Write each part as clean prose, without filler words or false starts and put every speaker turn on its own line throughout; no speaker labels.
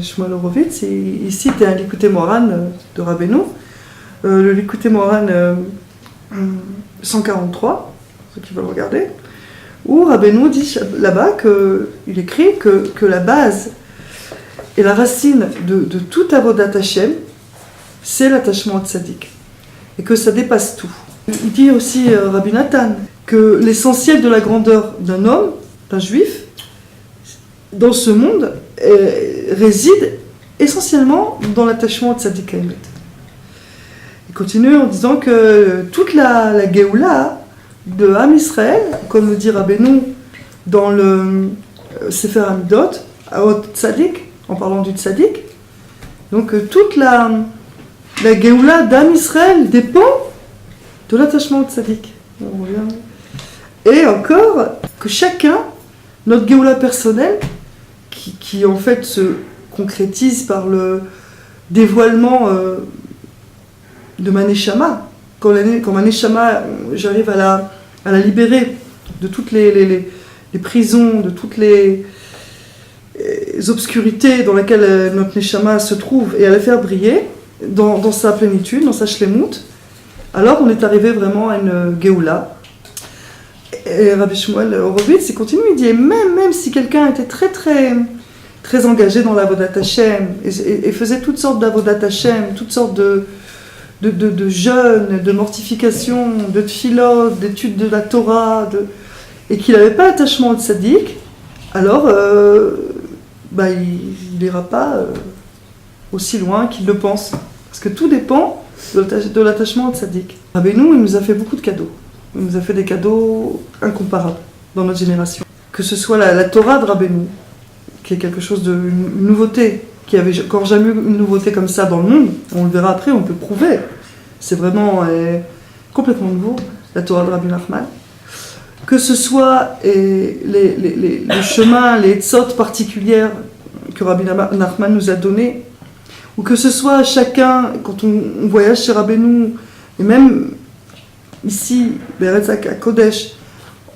Shmuel Horowitz, il cite un Likutei Moharan de Rabbeinu, le Likutei Moharan 143, ceux qui veulent regarder, où Rabbeinu dit là-bas qu'il écrit que la base et la racine de tout avodat Hashem, c'est l'attachement au tzaddik, et que ça dépasse tout. Il dit aussi, Rabbi Nathan, que l'essentiel de la grandeur d'un homme, d'un juif, dans ce monde, réside essentiellement dans l'attachement au tzaddik haemet. Il continue en disant que toute la Géoula de Am Israël, comme le dit Rabbeinu dans le Sefer Hamidot, au tzaddik, en parlant du tzaddik, donc toute la Géoula d'Am Israël dépend de l'attachement au tzaddik. On revient. Et encore, que chacun, notre Géoula personnelle, qui en fait se concrétise par le dévoilement de ma neshama, quand ma neshama, j'arrive à la libérer de toutes les prisons, de toutes les obscurités dans lesquelles notre neshama se trouve, et à la faire briller dans sa plénitude, dans sa shlemut, alors on est arrivé vraiment à une Géoula. Et Rabbi Shmuel Horowitz, il continue, il dit, même si quelqu'un était très très très engagé dans l'avodat Hashem et faisait toutes sortes d'avodat Hashem, toutes sortes de jeûnes, de mortifications, de tfilot, d'études de la Torah, et qu'il n'avait pas attachement au tzaddik, alors il n'ira pas aussi loin qu'il le pense. Parce que tout dépend de l'attachement au tzaddik. Rabbeinu, il nous a fait beaucoup de cadeaux. Il nous a fait des cadeaux incomparables dans notre génération. Que ce soit la Torah de Rabbeinu, qui est quelque chose une nouveauté, qui avait encore jamais eu une nouveauté comme ça dans le monde, on le verra après, on peut le prouver. C'est vraiment complètement nouveau, la Torah de Rabbi Nachman. Que ce soit les chemins, les tzot particulières que Rabbi Nachman nous a donnés, ou que ce soit chacun, quand on voyage chez Rabbeinu, et même ici, à Kodesh,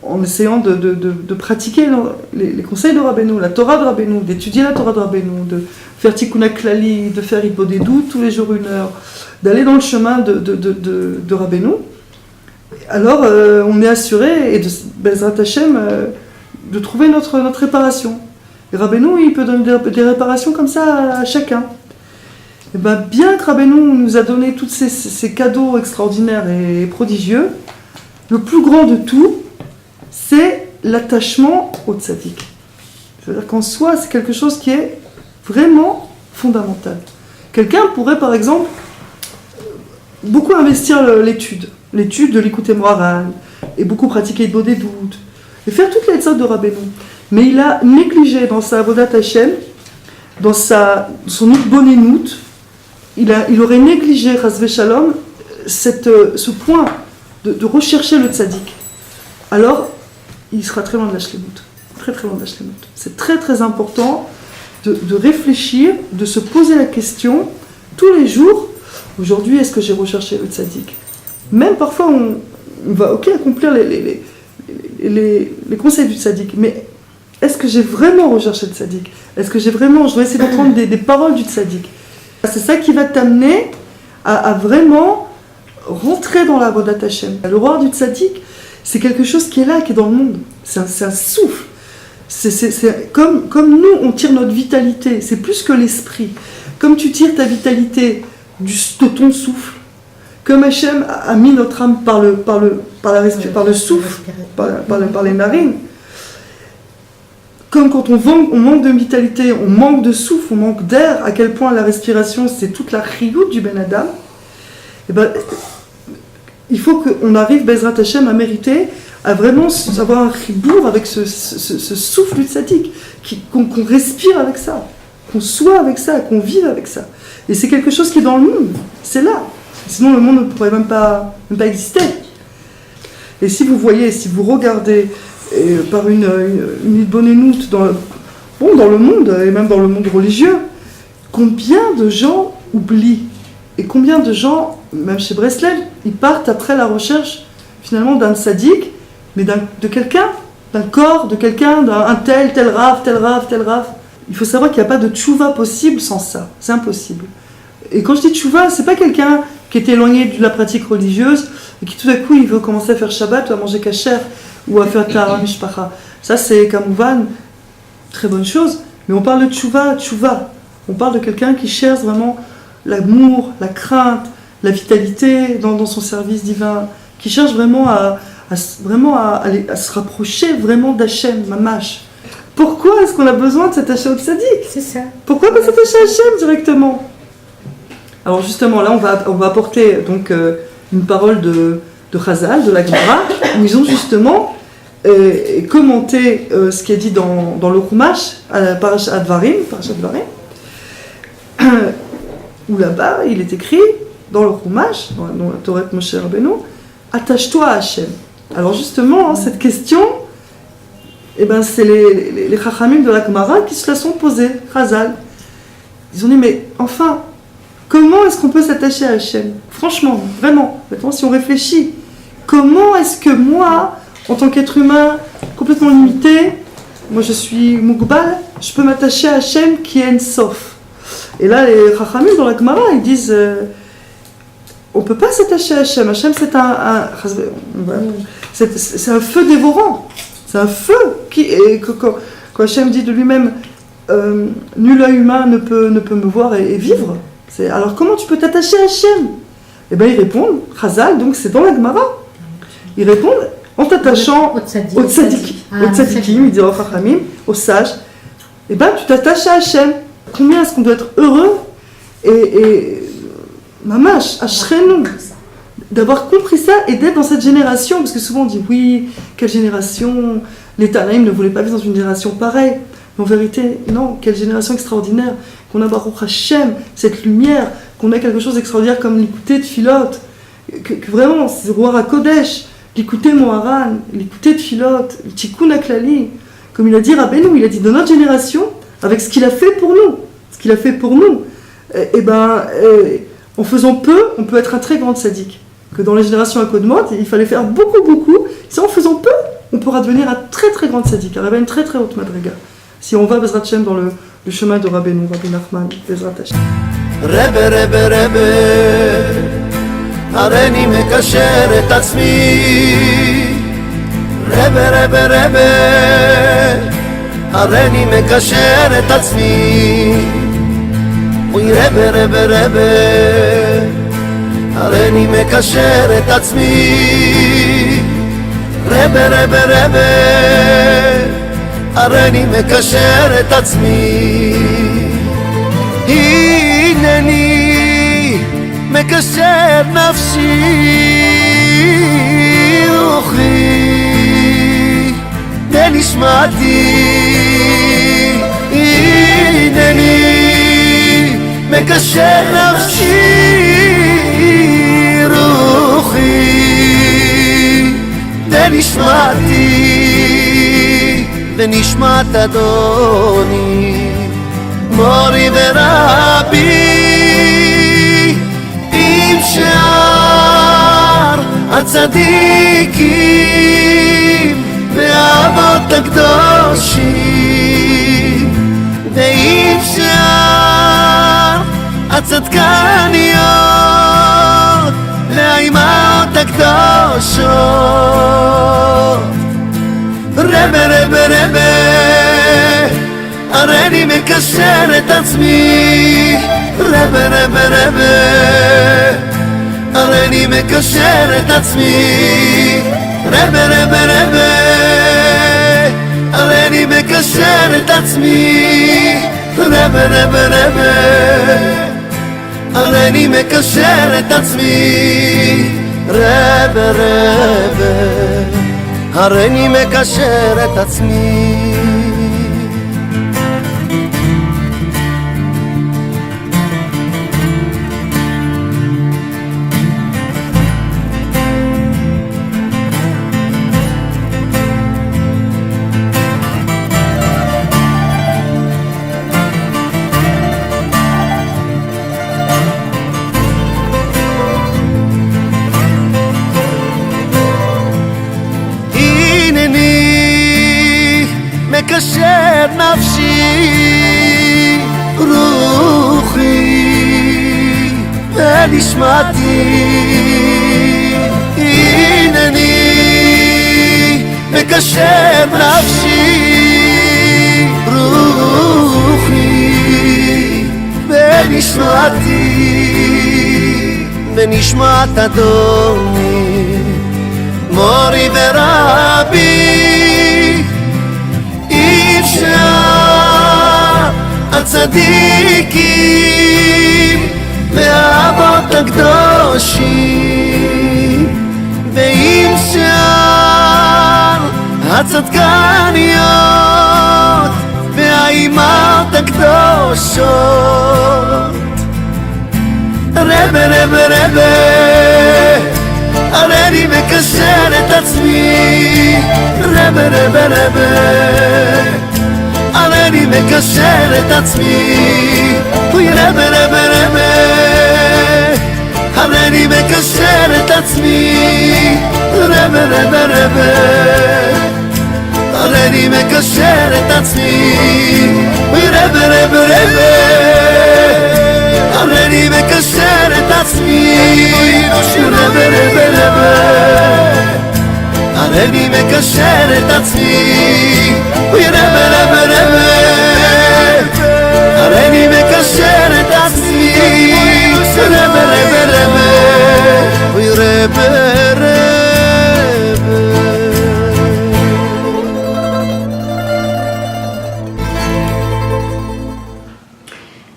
en essayant de pratiquer les conseils de Rabbeinu, la Torah de Rabbeinu, d'étudier la Torah de Rabbeinu, de faire Tikkun Klali, de faire Hipodédou tous les jours 1 heure, d'aller dans le chemin de Rabbeinu, alors on est assuré, et de Bezrat Hashem, de trouver notre réparation. Et Rabbeinu, il peut donner des réparations comme ça à chacun. Et bien que Rabbeinu nous a donné tous ces cadeaux extraordinaires et prodigieux, le plus grand de tout, c'est l'attachement au tzaddik. C'est-à-dire qu'en soi, c'est quelque chose qui est vraiment fondamental. Quelqu'un pourrait, par exemple, beaucoup investir l'étude de Likutei Moharan, et beaucoup pratiquer le des doutes, et faire toutes les tzad de Rabbeinu. Mais il a négligé dans sa avodat Hashem, dans son itbonenut, il aurait négligé, Chas v'Shalom, ce point de rechercher le tzaddik. Alors, il sera très loin de la shlemut. Très très loin de la shlemut. C'est très très important de réfléchir, de se poser la question tous les jours. Aujourd'hui, est-ce que j'ai recherché le tzaddik? Même parfois, on va accomplir les conseils du tzaddik, mais est-ce que j'ai vraiment recherché le tzaddik? Est-ce que je dois essayer d'entendre des paroles du tzaddik? C'est ça qui va t'amener à vraiment rentrer dans la avodat Hashem. Le roi du tzaddik, c'est quelque chose qui est là, qui est dans le monde. C'est un souffle. C'est comme nous, on tire notre vitalité. C'est plus que l'esprit. Comme tu tires ta vitalité de ton souffle, comme Hachem a mis notre âme par le souffle, par les narines. Comme quand on manque de vitalité, on manque de souffle, on manque d'air, à quel point la respiration, c'est toute la chiyut du Ben Adam, il faut qu'on arrive, Bezrat Hashem, à mériter, à vraiment avoir un chibour avec ce souffle du tzaddik, qu'on respire avec ça, qu'on soit avec ça, qu'on vive avec ça. Et c'est quelque chose qui est dans le monde, c'est là. Sinon le monde ne pourrait même pas exister. Et si vous voyez, si vous regardez par une bonne dans le monde, et même dans le monde religieux, combien de gens oublient, et combien de gens, même chez Breslev, ils partent après la recherche finalement d'un tzaddik, mais de quelqu'un, d'un corps, de quelqu'un, d'un tel raf. il faut savoir qu'il n'y a pas de tchouva possible sans ça. C'est impossible. Et quand je dis tchouva, c'est pas quelqu'un qui est éloigné de la pratique religieuse et qui tout à coup il veut commencer à faire Shabbat ou à manger kasher ou à faire Tahara Mishpacha. Ça c'est kamouvan, très bonne chose. Mais on parle de tchouva, tchouva. On parle de quelqu'un qui cherche vraiment l'amour, la crainte, la vitalité dans son service divin, qui cherche vraiment à se rapprocher vraiment d'Hachem, Mamash. Pourquoi est-ce qu'on a besoin de s'attacher au tzaddik ?
C'est ça.
Pourquoi pas s'attacher à Hachem directement ? Alors justement, là, on va apporter donc une parole de Chazal, de la Gemara, où ils ont justement commenté ce qui est dit dans le Chumash, Parashat Dvarim, où là-bas, il est écrit dans le Chumash, dans la Torah de Moshe Rabbeinu, attache-toi à Hachem. Alors justement, cette question, c'est les Chachamim de la Gemara qui se la sont posées, Chazal. Ils ont dit, mais enfin, comment est-ce qu'on peut s'attacher à Hachem ? Franchement, vraiment, maintenant, si on réfléchit, comment est-ce que moi, en tant qu'être humain complètement limité, moi je suis Mugbal, je peux m'attacher à Hachem qui est Ensof ? Et là, les Chachamim dans la Gemara, ils disent on ne peut pas s'attacher à Hachem. Hachem, c'est un feu dévorant. C'est un feu quand Hachem dit de lui-même nul œil humain ne peut me voir et vivre. Alors comment tu peux t'attacher à Hachem ? Eh bien, ils répondent, Chazal, donc c'est dans la Gemara. Ils répondent en t'attachant au tzadikim, ils disent aux Chachamim, aux sages. Eh bien, tu t'attaches à Hachem. Combien est-ce qu'on doit être heureux et mamash, ashrenou, d'avoir compris ça et d'être dans cette génération, parce que souvent on dit oui, quelle génération, les Tanaïm ne voulaient pas vivre dans une génération pareille, mais en vérité, non, quelle génération extraordinaire, qu'on a Baruch Hashem, cette lumière, qu'on a quelque chose d'extraordinaire comme l'écouter de Philote, que vraiment, c'est Roar HaKodesh, l'écouter Moharan, l'écouter de Philote, le Tikkun HaKlali, comme il a dit Rabbeinu, il a dit de notre génération, avec ce qu'il a fait pour nous, en faisant peu, on peut être un très grand tzaddik. Que dans les générations à Kodmot, il fallait faire beaucoup. Si en faisant peu, on pourra devenir un très très grand tzaddik, arriver à une très très haute madriga. Si on va, Bezrat Hashem, dans le chemin de Rabbi Nachman, Bezrat Hashem.
Rebbe, הריני מקשר את עצמי. רבbe, הריני מקשר את עצמי. אוי רבbe, הריני מקשר את עצמי. רבbe, הריני מקשר את עצמי. הנני מקשר נפשי רוחי ונשמתי. הנני מקשר נפשי רוחי ונשמתי ונשמת אדוני מורי ורבי עם שאר הצדיקים והאבות הקדושים ועם שאר הצדקניות והאימהות הקדושות. רבbe, הריני מקשר את עצמי. רבbe, הריני מקשר את עצמי. רבbe, הריני מקשר את עצמי. רבbe, הריני מקשר את עצמי. רבbe, הריני מקשר את עצמי. מקשר נפשי בנשמתי הנני מקשר נפשי רוחי בנשמתי בנשמת אדוני מורי ורבי אי אפשר הצדיקים והאבות הקדושים ואי אפשר הצדקניות והאימהות הקדושות רבה רבה רבה הריני מקשר את עצמי רבה רבה רבה הריני מקשר את עצמי אוי רבה רבה רבה הריני מקשר את עצמי רבה רבה רבה הריני מקשר את עצמי אוי רבה רבה רבה הריני מקשר את עצמי רבה רבה רבה הריני מקשר את עצמי אוי רבה רבה רבה הריני מקשר את עצמי רבה רבה רבה אוי רבה רבה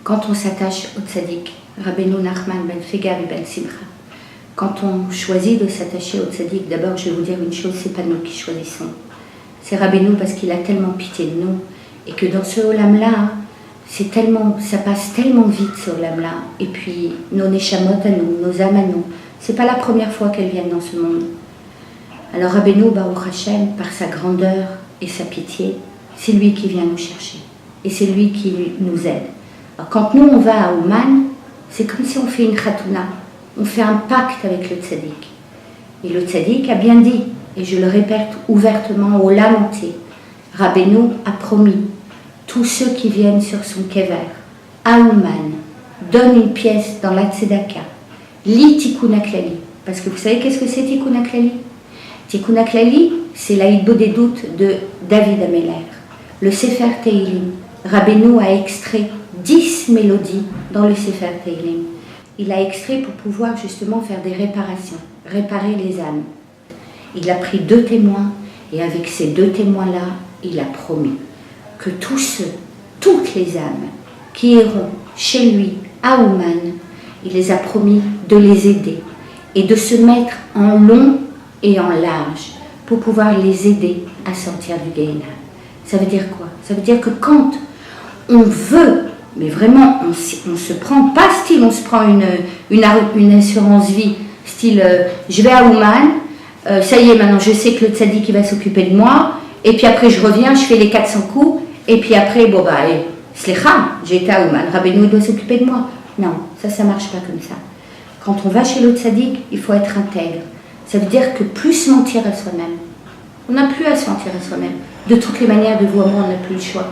Quand on s'attache au tzaddik, Rabbeinu Nachman ben Fegar et ben Simcha, quand on choisit de s'attacher au tzaddik, d'abord je vais vous dire une chose, c'est pas nous qui choisissons. C'est Rabbeinu parce qu'il a tellement pitié de nous et que dans ce olam-là, c'est tellement, ça passe tellement vite ce olam-là. Et puis nos neshamot à nous, nos âmes à nous, c'est pas la première fois qu'elles viennent dans ce monde. Alors Rabbeinu Baruch Hashem, par sa grandeur et sa pitié, c'est lui qui vient nous chercher et c'est lui qui nous aide. Alors, quand nous on va à Ouman, c'est comme si on fait une khatouna, on fait un pacte avec le tzaddik. Et le tzaddik a bien dit, et je le répète ouvertement au olam entier, Rabbeinu a promis, tous ceux qui viennent sur son kever, à Ouman, donnent une pièce dans la tzedaka, lit Tikkun HaKlali. Parce que vous savez qu'est-ce que c'est Tikkun HaKlali? Tikkun HaKlali, c'est la Hitbodedut de David Ameler, le Sefer Teilim. Rabbeinu a extrait 10 mélodies dans le Sefer Teilim. Il a extrait pour pouvoir justement faire des réparations, réparer les âmes. Il a pris 2 témoins et avec ces 2 témoins-là, il a promis que tous ceux, toutes les âmes qui iront chez lui à Ouman, il les a promis de les aider et de se mettre en long et en large pour pouvoir les aider à sortir du Gehenna. Ça veut dire quoi? Ça veut dire que quand on veut, mais vraiment on se prend, pas style on se prend une assurance vie, style je vais à Ouman, ça y est maintenant je sais que le tzaddik qui va s'occuper de moi, et puis après je reviens, je fais les 400 coups, et puis après bon bah slicha, j'ai été à Ouman, Rabbeinu doit s'occuper de moi. Non, ça marche pas comme ça. Quand on va chez le tzaddik, il faut être intègre. Ça veut dire que plus se mentir à soi-même. On n'a plus à se mentir à soi-même. De toutes les manières, de vous à moi, on n'a plus le choix.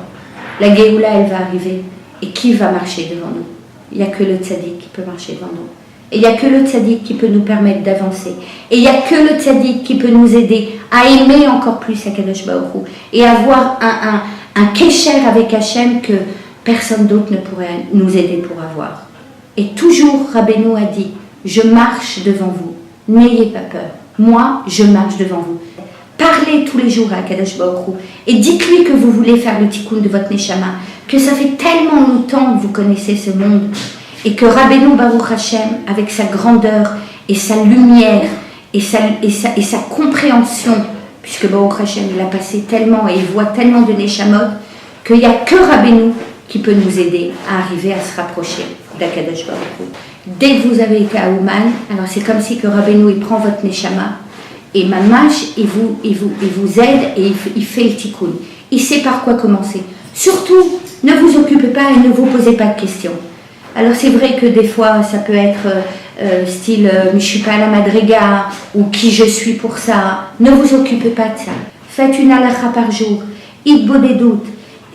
La Géoula, elle va arriver. Et qui va marcher devant nous? Il n'y a que le tzaddik qui peut marcher devant nous. Et il n'y a que le tzaddik qui peut nous permettre d'avancer. Et il n'y a que le tzaddik qui peut nous aider à aimer encore plus Akadosh Baruch Hu et avoir un kesher avec Hachem que personne d'autre ne pourrait nous aider pour avoir. Et toujours, Rabbeinu a dit, je marche devant vous, n'ayez pas peur. Moi, je marche devant vous. Parlez tous les jours à Akadosh Baruch Hu et dites-lui que vous voulez faire le tikkun de votre neshama, que ça fait tellement longtemps que vous connaissez ce monde et que Rabbeinu Baruch Hashem, avec sa grandeur et sa lumière et sa compréhension, puisque Baruch Hashem il a passé tellement et il voit tellement de neshamot, qu'il n'y a que Rabbeinu qui peut nous aider à arriver à se rapprocher d'Akadosh Baruch Hu. Dès que vous avez été à Ouman, alors c'est comme si que Rabbeinu il prend votre neshama et mamash il vous aide et il fait le tikkun. Il sait par quoi commencer. Surtout, ne vous occupez pas et ne vous posez pas de questions. Alors c'est vrai que des fois ça peut être style mais je suis pas à la madriga ou qui je suis pour ça. Ne vous occupez pas de ça. Faites une halakha par jour, hitbodedut,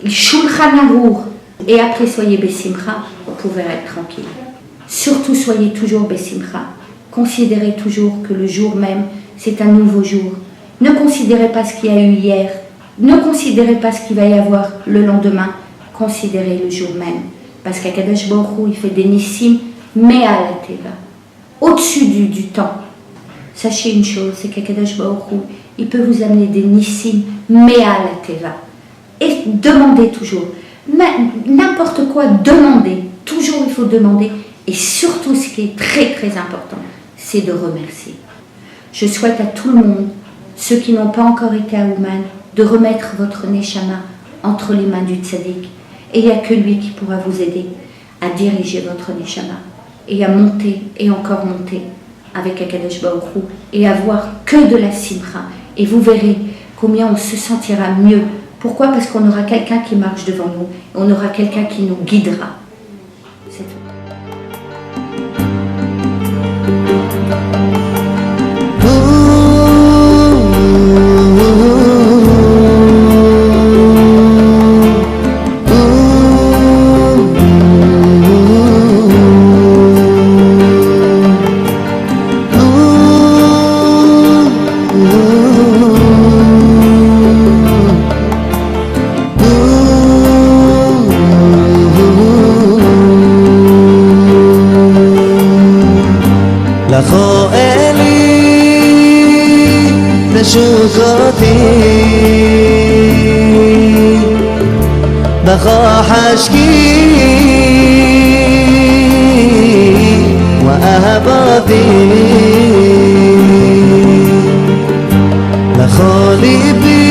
shulchan arour, et après soyez besimcha, vous pouvez être tranquille. Surtout soyez toujours besimcha. Considérez toujours que le jour même, c'est un nouveau jour. Ne considérez pas ce qu'il y a eu hier. Ne considérez pas ce qu'il va y avoir le lendemain. Considérez le jour même. Parce qu'Akadosh Baruch Hu, il fait des nissim, mais à la teva. Au-dessus du temps. Sachez une chose, c'est qu'Akadosh Baruch Hu, il peut vous amener des nissim, mais à la teva. Et demandez toujours. N'importe quoi, demandez. Toujours il faut demander. Et surtout, ce qui est très très important, c'est de remercier. Je souhaite à tout le monde, ceux qui n'ont pas encore été à Ouman, de remettre votre neshama entre les mains du tzaddik. Et il n'y a que lui qui pourra vous aider à diriger votre neshama et à monter et encore monter avec Akadosh Baruch Hu et avoir que de la simcha. Et vous verrez combien on se sentira mieux. Pourquoi ? Parce qu'on aura quelqu'un qui marche devant nous, on aura quelqu'un qui nous guidera. C'est tout.
بخا حشكي وأهبطي لخالي بي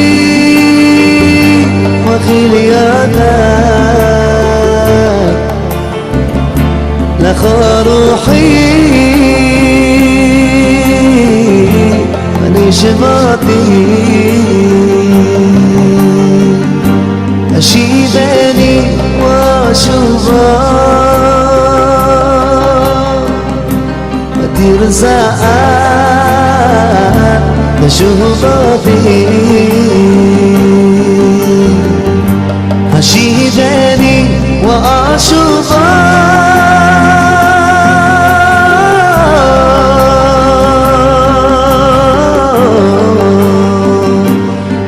وخلياتك لخا روحي ونشماتي أشيبني وأشوفا وترزاء نشوفاتي أشيبني وأشوفا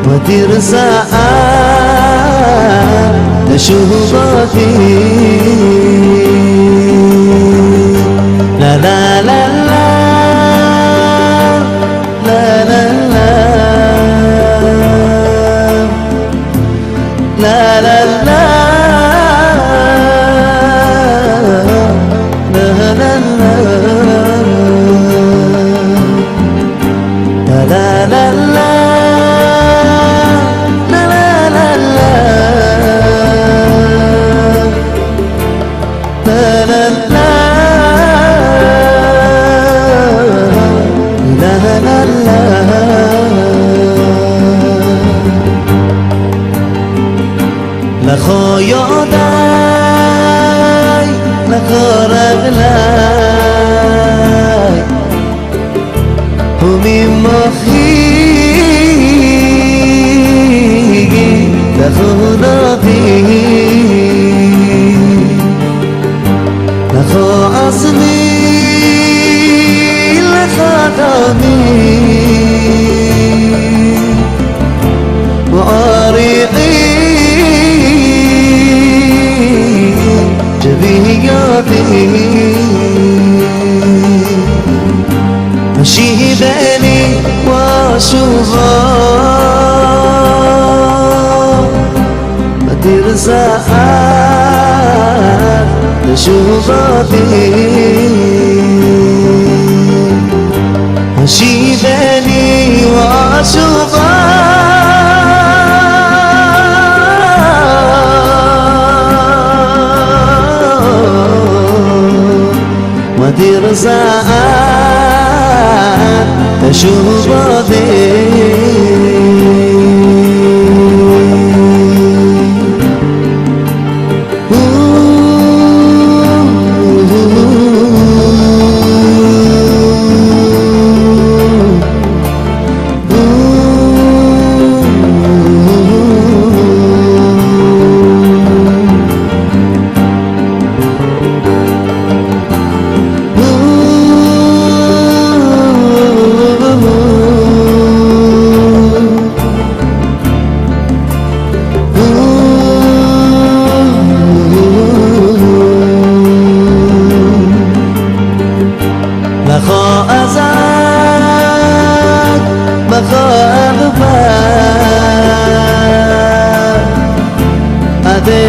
وترزاء نشوفاتي لا لا لا لا لا لا لا لا لا لخا ياداي لخا رغلاي همي مخيجي لخا ناقي لخا أصلي لخا دامي وعريقي جبياتي أشيبني وأشوفا ترزاء نشوفاتي أشيبني وأشوفا وترزاء نشوفاتي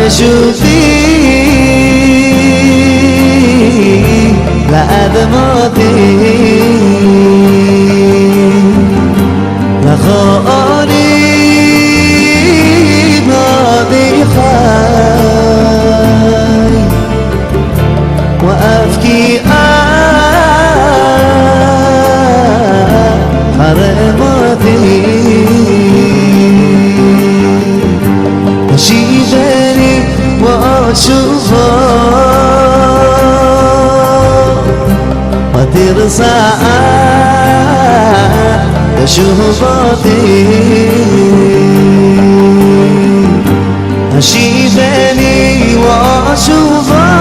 تشوفي لأدماتي لخالي ماضي خاي وأبكي حرماتي أشيدني وأشوفها وترسى تشوفاتي أشيدني وأشوفها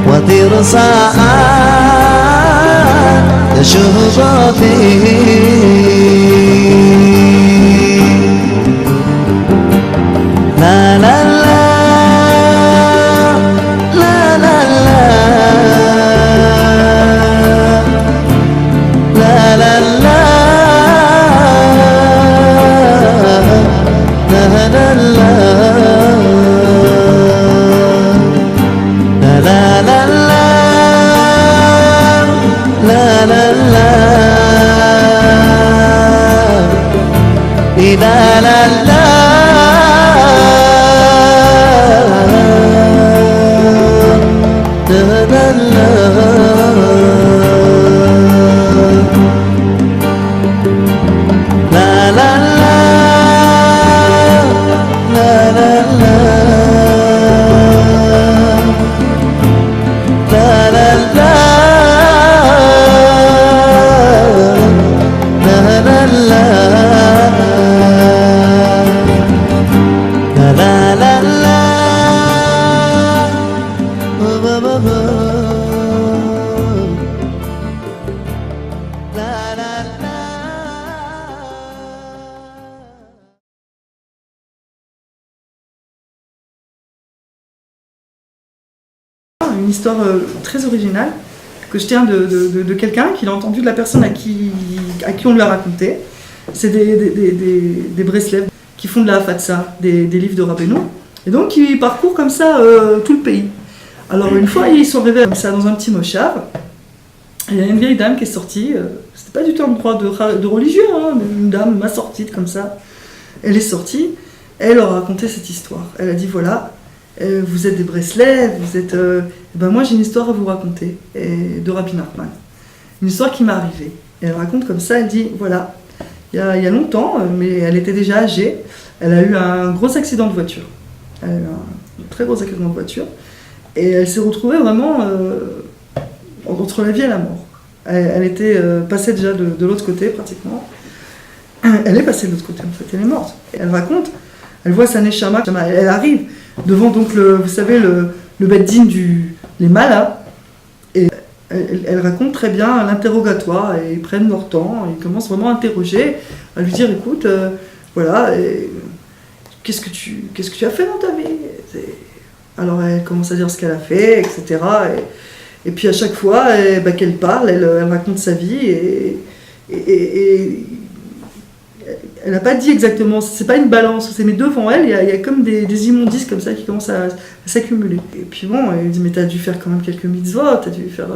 وترسى تشوفاتي لا لا لا لا لا لا لا لا لا لا لا لا لا لا لا
Une histoire très originale que je tiens de quelqu'un qu'il a entendu de la personne à qui on lui a raconté. C'est des Breslev qui font de la Hafatsa, des livres de Rabbeinu. Et donc ils parcourent comme ça tout le pays. Alors une fois ils sont arrivés comme ça dans un petit moshav. Il y a une vieille dame qui est sortie. C'était pas du tout un endroit de religieux, hein, mais une dame m'a sortie comme ça. Elle est sortie. Elle leur a raconté cette histoire. Elle a dit voilà. Vous êtes des Breslev, vous êtes... ben moi j'ai une histoire à vous raconter, de Rabbi Nachman. Une histoire qui m'est arrivée. Et elle raconte comme ça, elle dit, voilà, il y a longtemps, mais elle était déjà âgée, elle a eu un gros accident de voiture. Elle a eu un très gros accident de voiture. Et elle s'est retrouvée vraiment entre la vie et la mort. Elle était passée déjà de l'autre côté, pratiquement. Elle est passée de l'autre côté, en fait, elle est morte. Et elle raconte, elle voit sa neshama, elle arrive devant donc vous savez le beddin les malas, et elle raconte très bien l'interrogatoire, et ils prennent leur temps, ils commencent vraiment à interroger, à lui dire écoute, voilà, qu'est-ce que tu as fait dans ta vie? Alors elle commence à dire ce qu'elle a fait, etc. Et puis à chaque fois qu'elle parle, elle raconte sa vie, et elle n'a pas dit exactement, c'est pas une balance, mais devant elle, il y a comme des immondices comme ça qui commencent à s'accumuler. Et puis bon, elle dit, mais t'as dû faire quand même quelques mitzvot, t'as dû faire...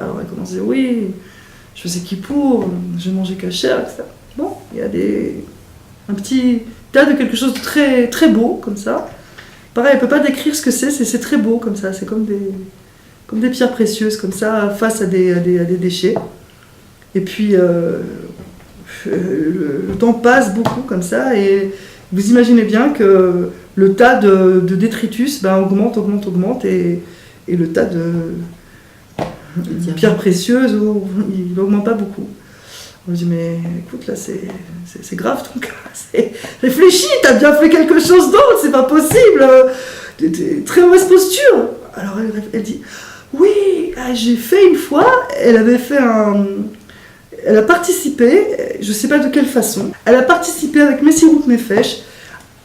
Alors elle commence à dire, oui, je faisais kippour, j'ai mangé kasher, etc. Bon, il y a un petit tas de quelque chose de très, très beau, comme ça. Pareil, elle peut pas décrire ce que c'est très beau, comme ça, c'est comme des pierres précieuses, comme ça, face à des déchets. Et puis... le temps passe beaucoup comme ça, et vous imaginez bien que le tas de détritus augmente, et le tas de pierres précieuses, il n'augmente pas beaucoup. On me dit, mais écoute, là c'est grave ton cas, réfléchis, t'as bien fait quelque chose d'autre, c'est pas possible, très mauvaise posture. Alors elle dit, oui, j'ai fait une fois, elle a participé, je ne sais pas de quelle façon, elle a participé avec Messirut Nefesh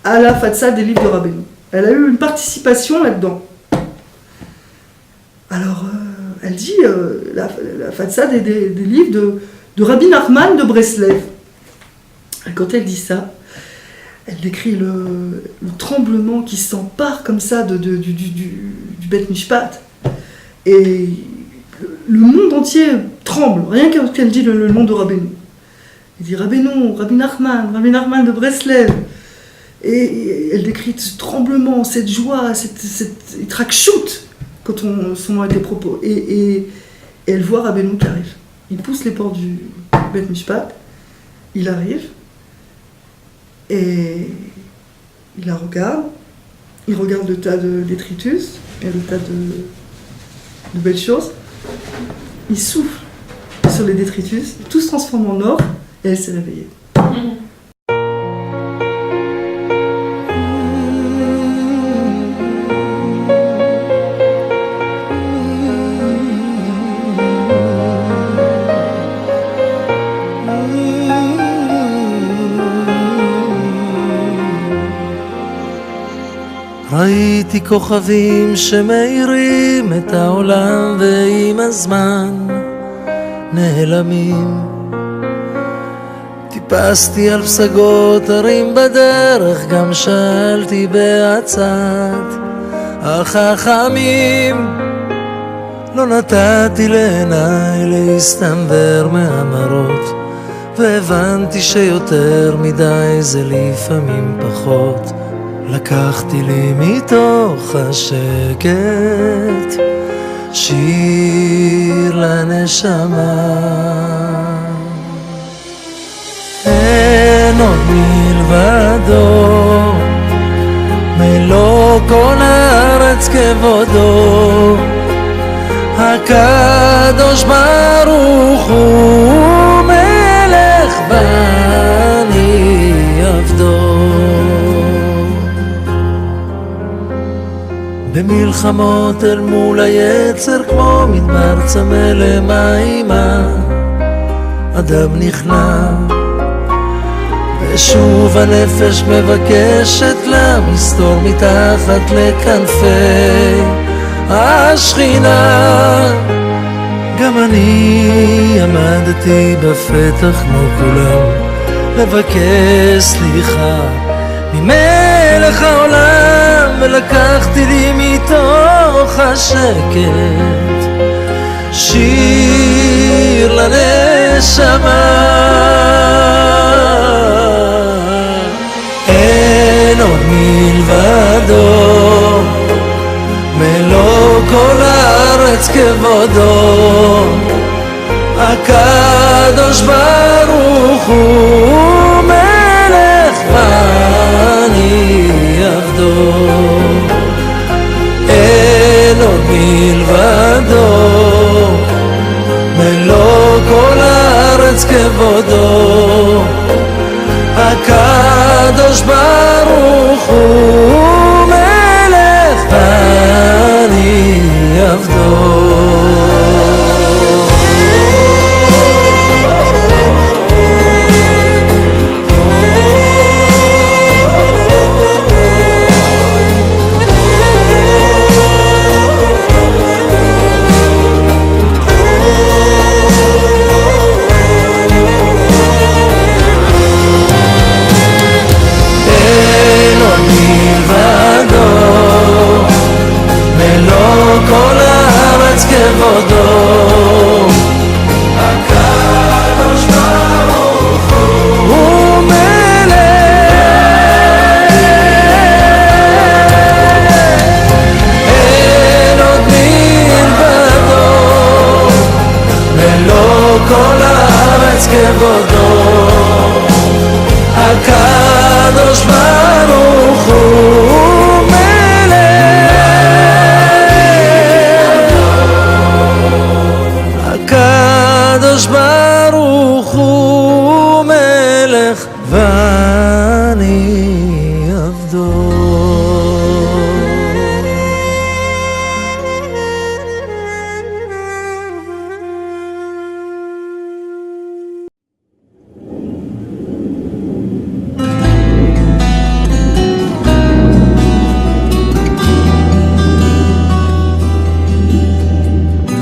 à la Fatsa des livres de Rabbeinu. Elle a eu une participation là-dedans. Alors, elle dit, la Fatsa des livres de Rabbi Nachman de Breslev. Et quand elle dit ça, elle décrit le tremblement qui s'empare comme ça du Bet Mishpat. Et le monde entier tremble, rien qu'elle dit le nom de Rabbeinu. Elle dit Rabbi Nachman de Breslev. Et elle décrit ce tremblement, cette joie, cette itrakshut, quand son nom a été proposé. Et elle voit Rabbeinu qui arrive. Il pousse les portes du Bet Mishpat, il arrive, et il la regarde, il regarde le tas de détritus, et le tas de belles choses, il souffle sur les détritus, tout se transforme en or, et elle s'est réveillée.
ראיתי כוכבים שמאירים את העולם ועם הזמן נעלמים. טיפסתי על פסגות הרים בדרך, גם שאלתי בעצת החכמים. לא נתתי לעיניי להסתנוור מהמראות, והבנתי שיותר מדי זה לפעמים פחות. לקחתי לי מתוך השקט שיר לנשמה. אין עוד מלבדו, מלוא כל הארץ כבודו. הקדוש ברוך הוא מלך ואני עבדו. במלחמות אל מול היצר כמו מדבר צמא למימה, אדם נכנע ושוב הנפש מבקשת לה מסתור מתחת לכנפי השכינה. גם אני עמדתי בפתח כמו כולם לבקש סליחה ממלך העולם, ולקחתי לי מתוך השקט שיר לנשמה. אין עוד מלבדו, מלוא כל הארץ כבודו. הקדוש ברוך הוא מלך ואני עבדו. אין עוד מלבדו, מלוא כל הארץ כבודו. הקדוש ברוך הוא מלך ואני עבדו. כל הארץ כבודו. הקדוש ברוך הוא מלך, אין עוד מלבדו, מלוא כל הארץ כבודו. הקדוש ברוך הוא הקדוש ברוך הוא מלך ואני עבדו.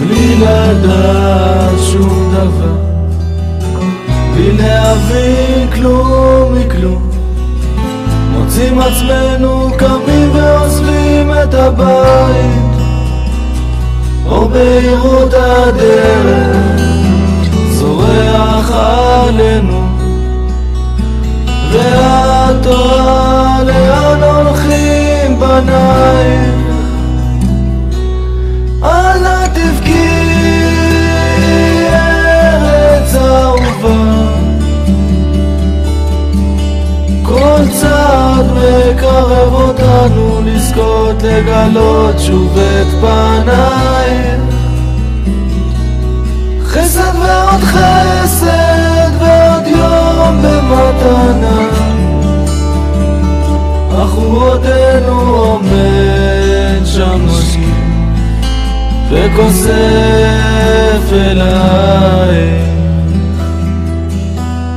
בלי לדעת שום דבר,
להבין כלום מכלום, מוצאים עצמנו קמים ועוזבים את הבית, אור בהירות הדרך זורח עלינו, והתורה לאן הולכים בנייך, אל תבכי ארץ אהובה, כל צעד מקרב אותנו לזכות לגלות שוב את פנייך, חסד ועוד חסד ועוד יום במתנה, אך הוא עודנו עומד שם משכים וכוסף אליי,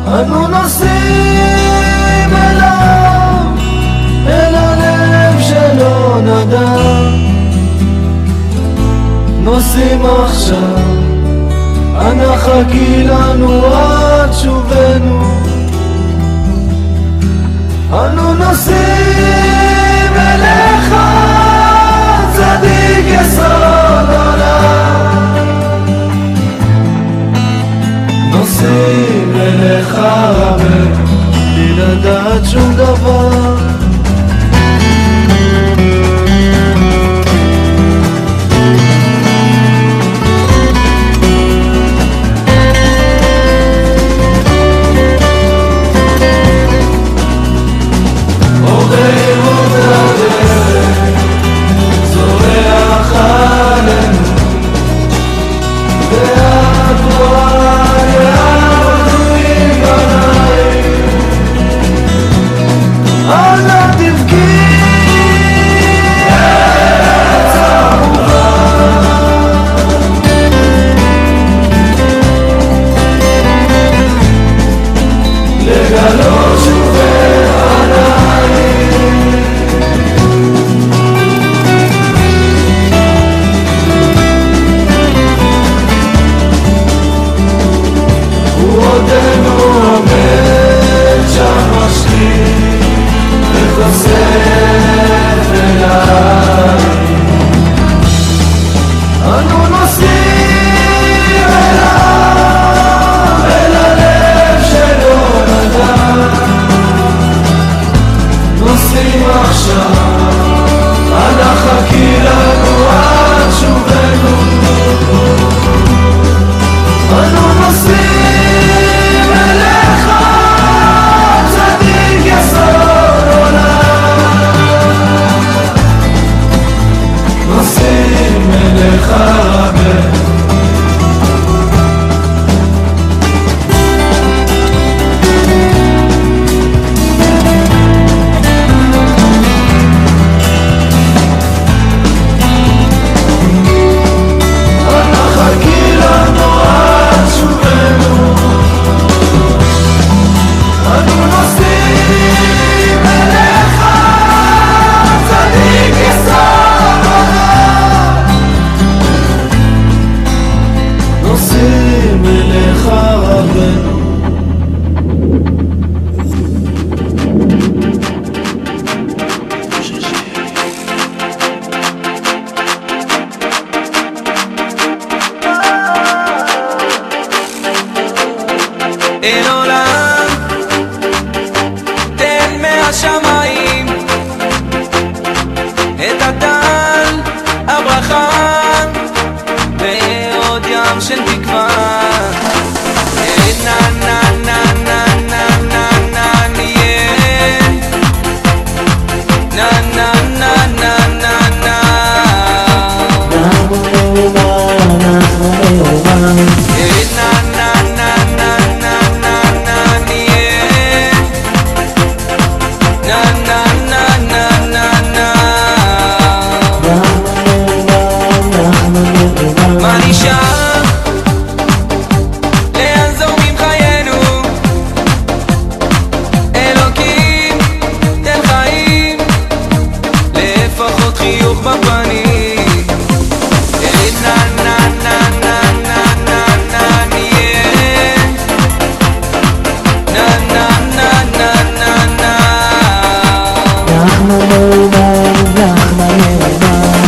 אנו נוסעים אליו, אל הלב שלא נדע, נוסעים עכשיו, אנא חכי לנו עד שובנו, אנו נוסעים אליך צדיק יסוד עולם, נוסעים אליך רבי בלי לדעת שום דבר,
אין עולם, תן מהשמיים את הטל, הברכה ועוד ים של תקווה. נה נה נה נה נה נה נה נהיה, נה נה נה נה נה נה מה נשאר? לאן זורמים חיינו? אלוקים תן חיים לפחות
מאומן, נחמן מאומן.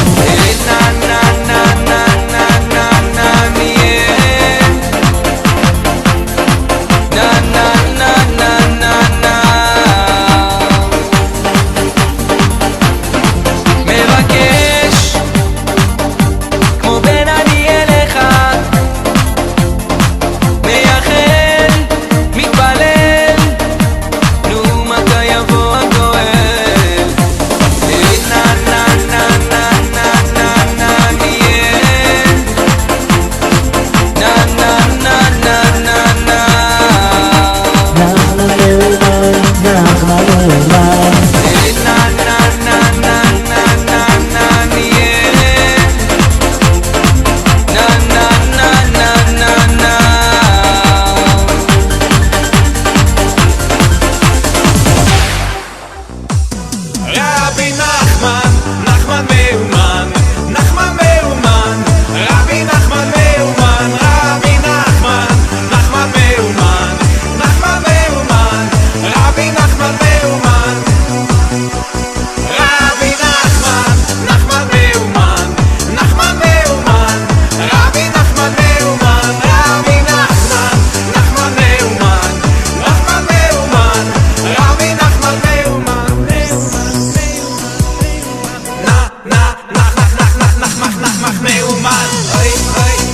Na na na na na na na yeah. Na na na na na na. מבקש כמו בן אני אליך, מייחל, מתפלל, נו מתי יבוא הגואל. Na na na na na na na yeah. Na na na na na na.
נחמן מאומן, נחמן מאומן.
Na na na na na na na yeah. Na na na na na na.
רבי נחמן, נחמן מאומן, נחמן מאומן, רבי נחמן מאומן, רבי נחמן, נחמן מאומן, נחמן מאומן, רבי נחמן מאומן, רבי נחמן, נחמן מאומן, נחמן מאומן, רבי נחמן מאומן, רבי נחמן, נחמן מאומן, נחמן מאומן, רבי נחמן מאומן. מאומן רבי נחמן רבי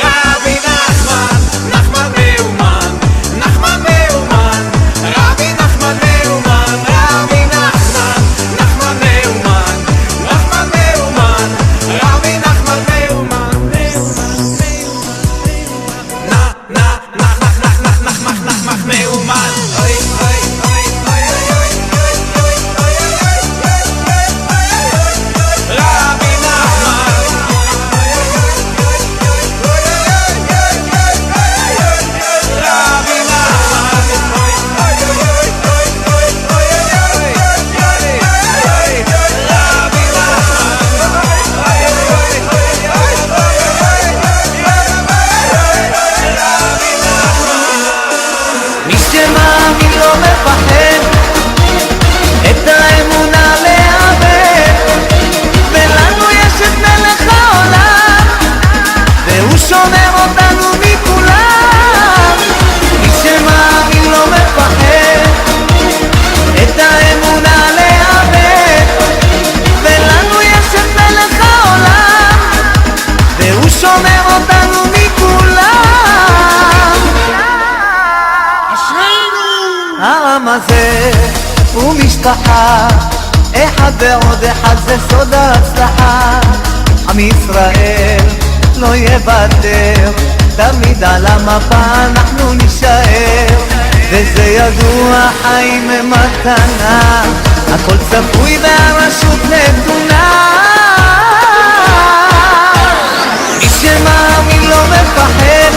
רבי נחמן, נחמן מאומן, נחמן מאומן, רבי נחמן מאומן, רבי נחמן, נחמן מאומן, נחמן מאומן, רבי נחמן מאומן, נחמן מאומן. רבי נחמן רבי
מי שמאמין לא מפחד את האמונה לאבד, ולנו יש את מלך העולם והוא שומר אותנו מכולם. מי שמאמין לא מפחד את האמונה לאבד, ולנו יש את מלך העולם והוא שומר אותנו מכולם. העם הזה הוא משפחה, אחד ועוד אחד זה סוד ההצלחה. עם ישראל לא יוותר, תמיד על המפה אנחנו נשאר, וזה ידוע, חיים הם מתנה, הכל צפוי והרשות נתונה. מי שמאמין לא מפחד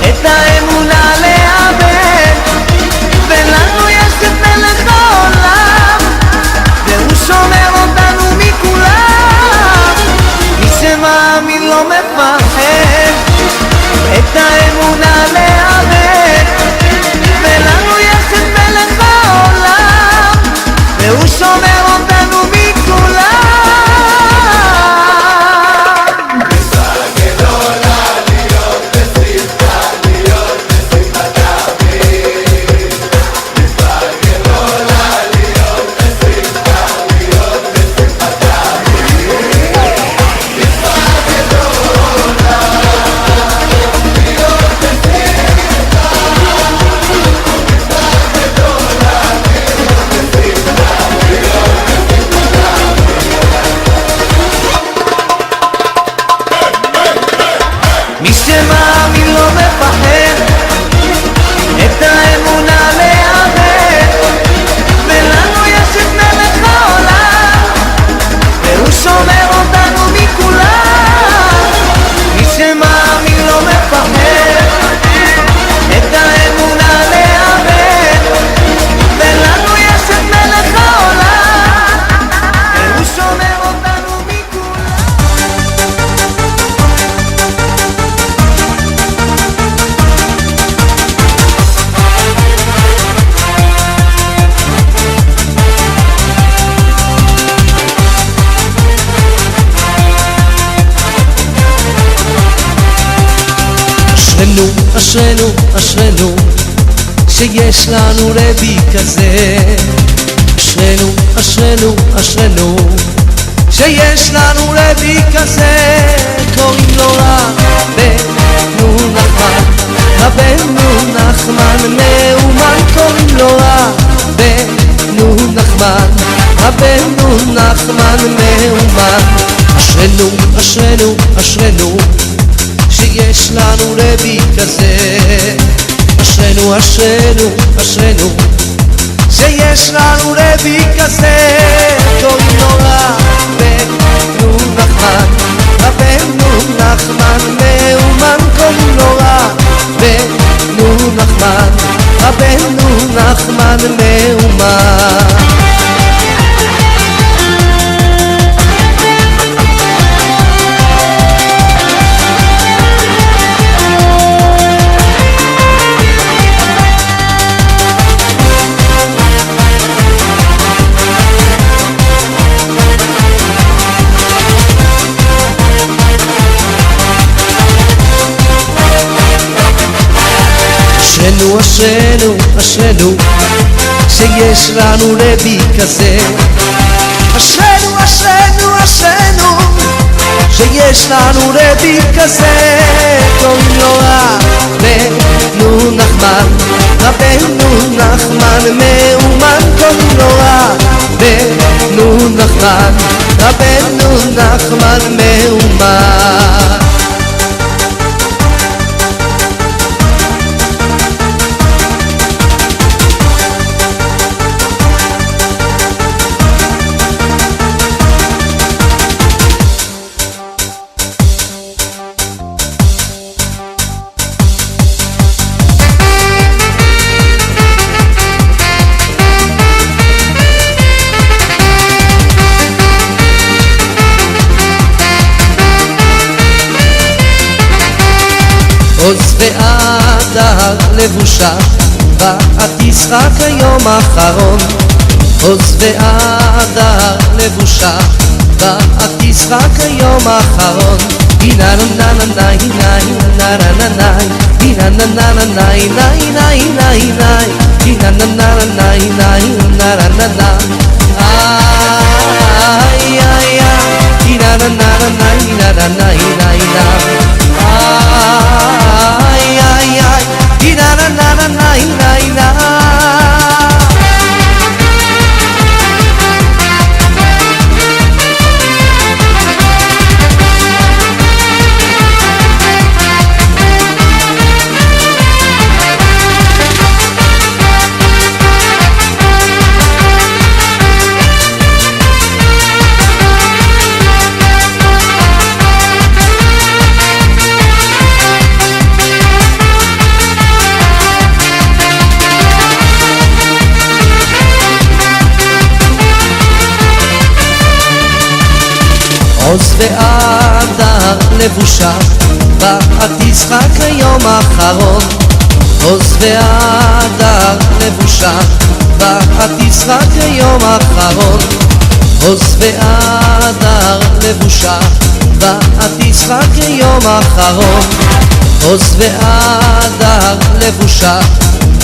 את האמונה לאבד, ולנו יש את מלך העולם והוא שומר אותנו מכולם. מי שמאמין לא מפחד את האמונה לאבד, ולנו יש את מלך העולם והוא שומר אותנו מכולם.
אשרנו, אשרנו, שיש לנו רבי כזה. אשרנו, אשרנו, אשרנו, שיש לנו רבי כזה. קוראים לו רבנו נחמן, רבנו נחמן מאומן. קוראים לו רבנו נחמן, רבנו נחמן מאומן. אשרנו, אשרנו, אשרנו, שיש לנו רבי כזה. אשרנו, אשרנו, אשרנו, שיש לנו רבי כזה. קוראים לו רבנו נחמן, רבנו נחמן מאומן. קוראים לו רבנו נחמן, רבנו נחמן מאומן. אשרנו, אשרנו, אשרנו, שיש לנו רבי כזה. אשרנו, אשרנו, אשרנו, שיש לנו רבי כזה. קוראים לו רבנו נחמן, רבנו נחמן מאומן. קוראים לו רבנו נחמן, רבנו נחמן מאומן. עוז ואדר לבושה, ואת תשחק היום האחרון. עוז ואדר לבושה, ואת תשחק היום האחרון. הנה נה נה נה נה נה נה נה נה, הנה נה נה נה נה נה נה נה, הנה נה נה נה נה נה נה נה. איי איי איי, הנה נה נה נה נה נה נה נה. Ay, ay, ay, na na na na na na na. עוז ואדר לבושה, ואת תשחק היום האחרון. עוז ואדר לבושה, ואת תשחק היום האחרון. עוז ואדר לבושה, ואת תשחק היום האחרון. עוז ואדר לבושה,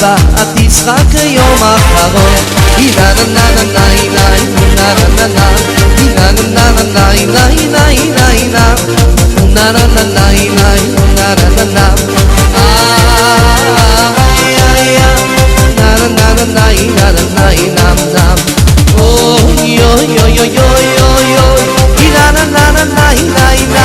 ואת תשחק היום האחרון. הנה נה נה נה נה נה נה נה, הנה נה נה נה נה נה נה נה, נה נה נה נה נה נה נה. איי איי איי, נה נה נה נה נה נה נה נה. אוי אוי אוי אוי אוי אוי, הנה נה נה נה נה נה נה.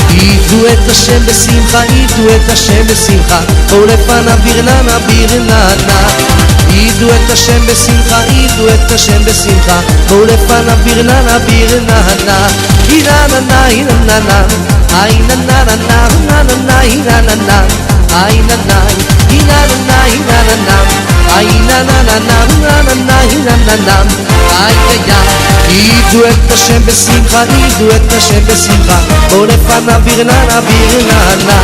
עידו את השם בשמחה, עידו את השם בשמחה, בואו לפניו בירננה בירננה. עידו את השם בשמחה, עידו את השם בשמחה, בואו לפניו בירננה בירננה. הנה נה נה נה נה, ay na na na na na na na na na na ay na na na na na na na na ay na na na na na na na na na ay ya עידו את השם בשמחה, עידו את השם בשמחה, בוא לפניו ברננה ברננה.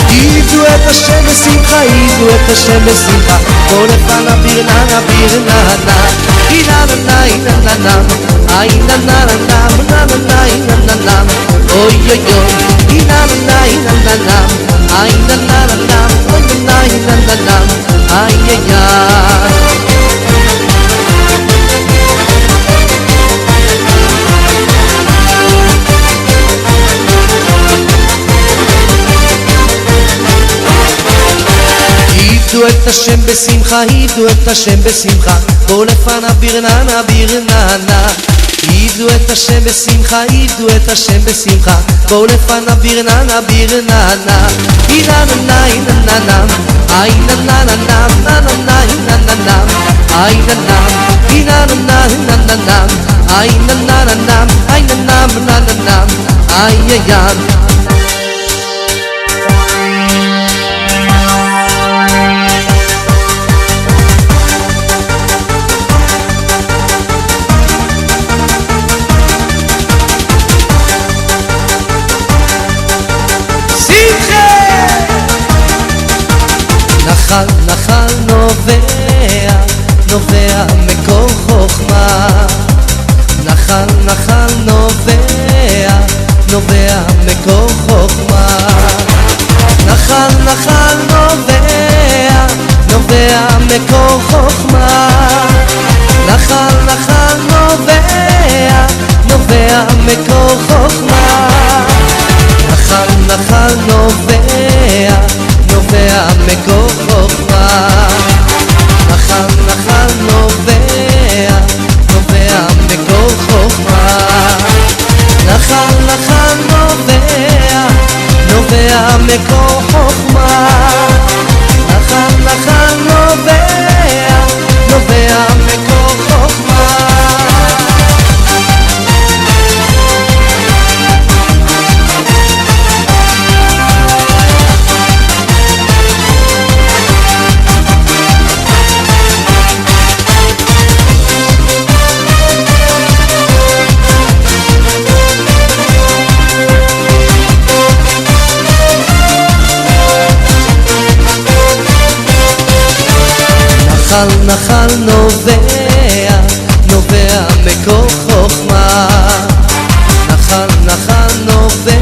עידו את השם בשמחה, עידו את השם בשמחה, בוא לפניו ברננה ברננה. איננה איננה איננה איננה איננה אוי אוי אוי איננה איננה איננה איננה איי איי איי. עידו את השם בשמחה, עידו את השם בשמחה, בוא לפניו ברננה ברננה. עידו את השם בשמחה, עידו את השם בשמחה, בוא לפניו ברננה ברננה. איננה איננה איננה איננה איננה איננה איננה איננה איי איי איי. נחל נחל נובע, נובע מקור חוכמה. נחל נחל נובע, נובע מקור חוכמה. נחל נחל נובע, נובע מקור חוכמה. נחל נחל נובע, נובע מקור חוכמה. נחל נחל נובע, נובע מקור חוכמה. נחל נחל נובע, נובע מקור חוכמה. נחל נחל נובע, נובע מקור חוכמה. נחל נחל נובע, נובע מקור חוכמה. נחל נחל נובע, נובע מקור חוכמה. נחל נחל נובע,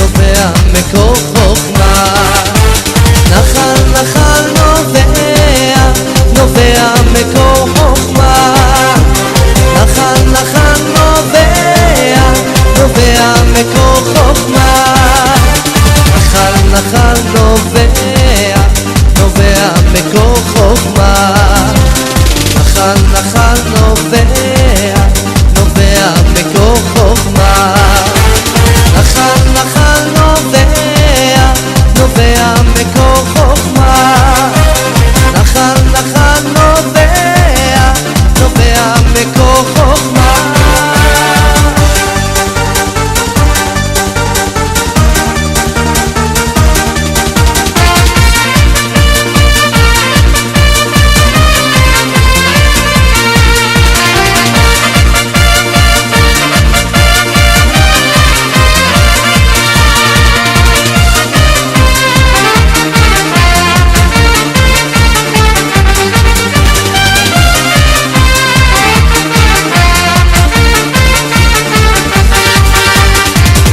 נובע מקור חוכמה. נחל נחל נובע, נובע מקור חוכמה. נחל נחל נובע, נובע מקור חוכמה. נחל נחל נובע, נובע מקור חוכמה. נחל נחל נובע, נובע מקור חוכמה. נחל נחל נובע, נובע מקור חוכמה. נחל נחל נובע, נובע מקור חוכמה.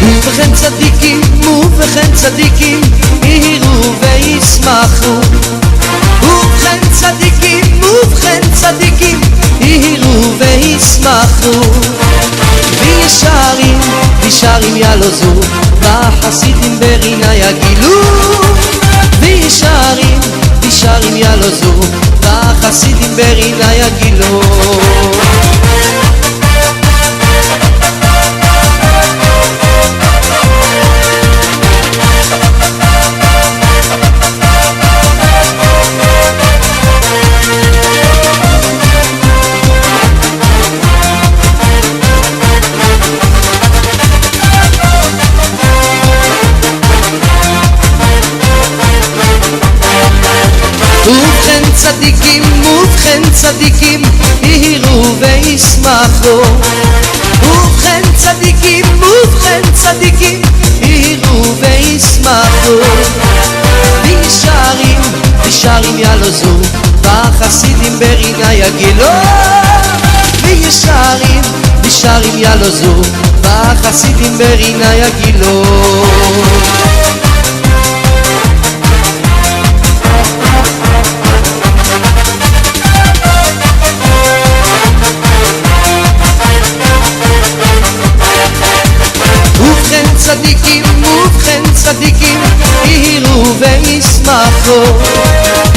ובכן צדיקים, ובכן צדיקים, יראו וישמחו. ובכן צדיקים, ובכן צדיקים, יראו וישמחו. וישרים, וישרים ילוזו, והחסידים ברינה יגילו. וישרים, וישרים ילוזו, והחסידים ברינה יגילו. צדיקים ובכן צדיקים יראו וישמחו ובכן צדיקים ובכן צדיקים יראו וישמחו וישרים ילוזו בחסידים ברינה יגילו וישרים ילוזו בחסידים ברינה יגילו צדיקים ובכן צדיקים יראו וישמחו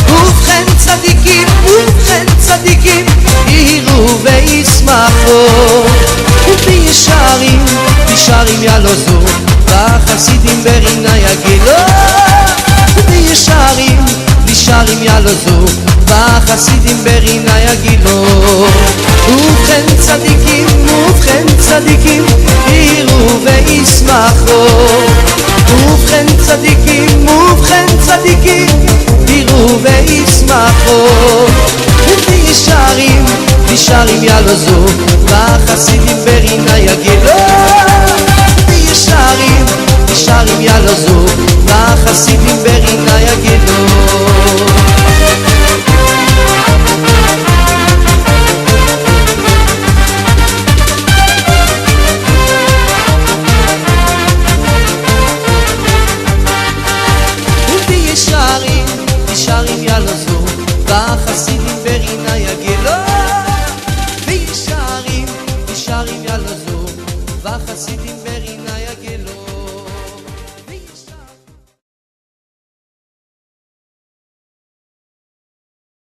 ובכן צדיקים ובכן צדיקים יראו וישמחו וישרים ילוזו בחסידים ברינה יגילו וישרים ילוזו בחסידים ברינה יגילו ובכן צדיקים ובכן צדיקים יראו וישמחו ובכן צדיקים ובכן צדיקים יראו וישמחו וישרים ילוזו בחסידים ברינה יגילו